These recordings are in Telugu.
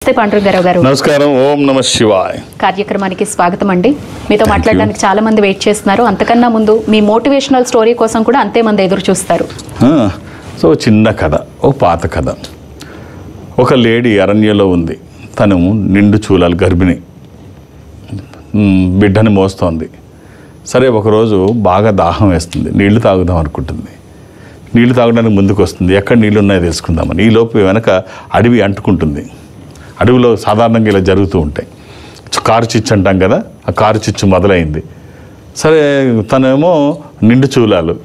నమస్తే పాండురంగారావు గారు. నమస్కారం. ఓం నమః శివాయ కార్యక్రమానికి స్వాగతం అండి. మీతో మాట్లాడడానికి చాలా మంది వెయిట్ చేస్తున్నారు. అంతకన్నా ముందు మీ మోటివేషనల్ స్టోరీ కోసం కూడా అంతే మంది ఎదురు చూస్తారు. సో చిన్న కథ, ఓ పాత కథ. ఒక లేడీ అరణ్యంలో ఉంది. తను నిండు చూలాలు గర్భిణి, బిడ్డని మోస్తోంది. సరే ఒకరోజు బాగా దాహం వేస్తుంది, నీళ్లు తాగుదాం అనుకుంటుంది. నీళ్లు తాగడానికి ముందుకు వస్తుంది. ఎక్కడ నీళ్ళు ఉన్నాయో తెలుసుకుందామని. ఈ లోపు వెనక అడవి అంటుకుంటుంది. అడవిలో సాధారణంగా ఇలా జరుగుతూ ఉంటాయి. కారు చిచ్చు అంటాం కదా, ఆ కారు చిచ్చు మొదలైంది. సరే తనేమో నిండు చూలాలు,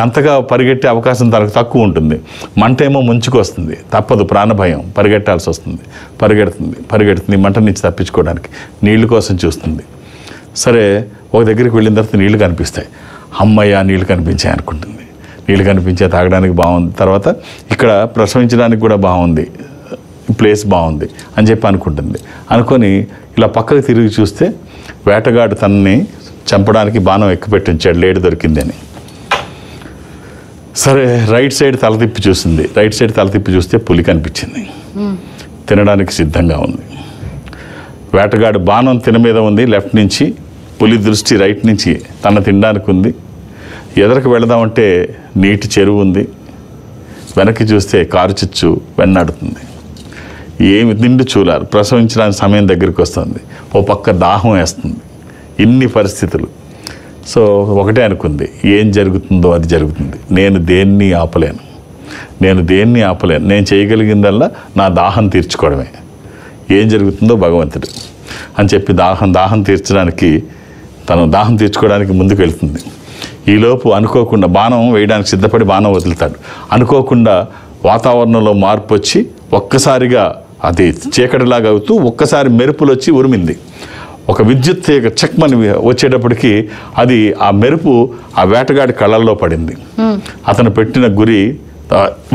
అంతగా పరిగెట్టే అవకాశం తనకు తక్కువ ఉంటుంది. మంట ఏమో ముంచుకు వస్తుంది, తప్పదు, ప్రాణభయం, పరిగెట్టాల్సి వస్తుంది. పరిగెడుతుంది మంట నుంచి తప్పించుకోవడానికి. నీళ్ళ కోసం చూస్తుంది. సరే ఒక దగ్గరికి వెళ్ళిన తర్వాత నీళ్లు కనిపిస్తాయి. అమ్మయ్య నీళ్లు కనిపించాయి అనుకుంటుంది. నీళ్ళు కనిపించే తాగడానికి బాగుంది, తర్వాత ఇక్కడ ప్రసవించడానికి కూడా బాగుంది, ప్లేస్ బాగుంది అని చెప్పి అనుకుంటుంది. అనుకొని ఇలా పక్కకు తిరిగి చూస్తే వేటగాడు తనని చంపడానికి బాణం ఎక్కుపెట్టి ఉంచాడు, లేడి దొరికింది అని. సరే రైట్ సైడ్ తల తిప్పి చూస్తే పులి కనిపించింది. తినడానికి సిద్ధంగా ఉంది. వేటగాడు బాణం తిన మీద ఉంది లెఫ్ట్ నుంచి, పులి దృష్టి రైట్ నుంచి తన తినడానికి ఉంది. ఎదరకు వెళదామంటే నీటి చెరువు ఉంది. వెనక్కి చూస్తే కారు చిచ్చు వెన్నాడుతుంది. ఏమి నిండు చూలారు, ప్రసవించడానికి సమయం దగ్గరికి వస్తుంది. ఓ పక్క దాహం వేస్తుంది. ఇన్ని పరిస్థితులు. సో ఒకటే అనుకుంది, ఏం జరుగుతుందో అది జరుగుతుంది. నేను దేన్ని ఆపలేను. నేను చేయగలిగిందల్లా నా దాహం తీర్చుకోవడమే. ఏం జరుగుతుందో భగవంతుడు అని చెప్పి దాహం తీర్చుకోవడానికి ముందుకు వెళ్తుంది. ఈలోపు అనుకోకుండా బాణం వేయడానికి సిద్ధపడి బాణం వదులుతాడు. అనుకోకుండా వాతావరణంలో మార్పు వచ్చి ఒక్కసారిగా అది చీకటిలాగా అవుతూ ఒక్కసారి మెరుపులు వచ్చి ఉరిమింది. ఒక విద్యుత్ తీగ చెక్మని వచ్చేటప్పటికి అది ఆ మెరుపు ఆ వేటగాడి కళ్ళల్లో పడింది. అతను పెట్టిన గురి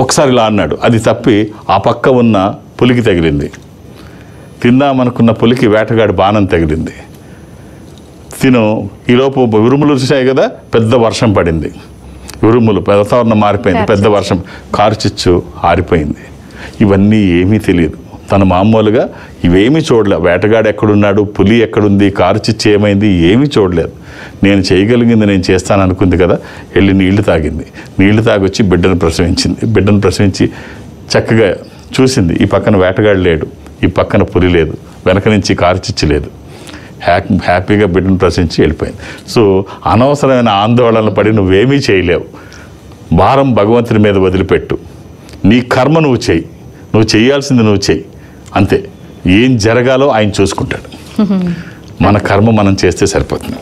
ఒకసారి ఇలా అన్నాడు, అది తప్పి ఆ పక్క ఉన్న పులికి తగిలింది. తిందామనుకున్న పులికి వేటగాడి బాణం తగిలింది. ఈలోపు ఉరుములు వచ్చాయి కదా, పెద్ద వర్షం పడింది. ఉరుములు, వాతావరణం మారిపోయింది, పెద్ద వర్షం, కారు చిచ్చు ఆరిపోయింది. ఇవన్నీ ఏమీ తెలియదు. తను మామూలుగా ఇవేమీ చూడలేదు. వేటగాడు ఎక్కడున్నాడు, పులి ఎక్కడుంది, కారు చిచ్చు ఏమైంది, ఏమీ చూడలేదు. నేను చేయగలిగింది నేను చేస్తాను అనుకుంది కదా, వెళ్ళి నీళ్లు తాగింది. నీళ్లు తాగొచ్చి బిడ్డను ప్రసవించి చక్కగా చూసింది. ఈ పక్కన వేటగాడు లేడు, ఈ పక్కన పులి లేదు, వెనక నుంచి కారు చిచ్చు లేదు. హ్యాపీగా బిడ్డను ప్రశ్నించి వెళ్ళిపోయింది. సో అనవసరమైన ఆందోళనలు పడి నువ్వేమీ చేయలేవు. భారం భగవంతుని మీద వదిలిపెట్టు. నీ కర్మ నువ్వు చెయ్యి, నువ్వు చేయాల్సింది నువ్వు చెయ్యి, అంతే. ఏం జరగాలో ఆయన చూసుకుంటాడు. మన కర్మ మనం చేస్తే సరిపోతుంది.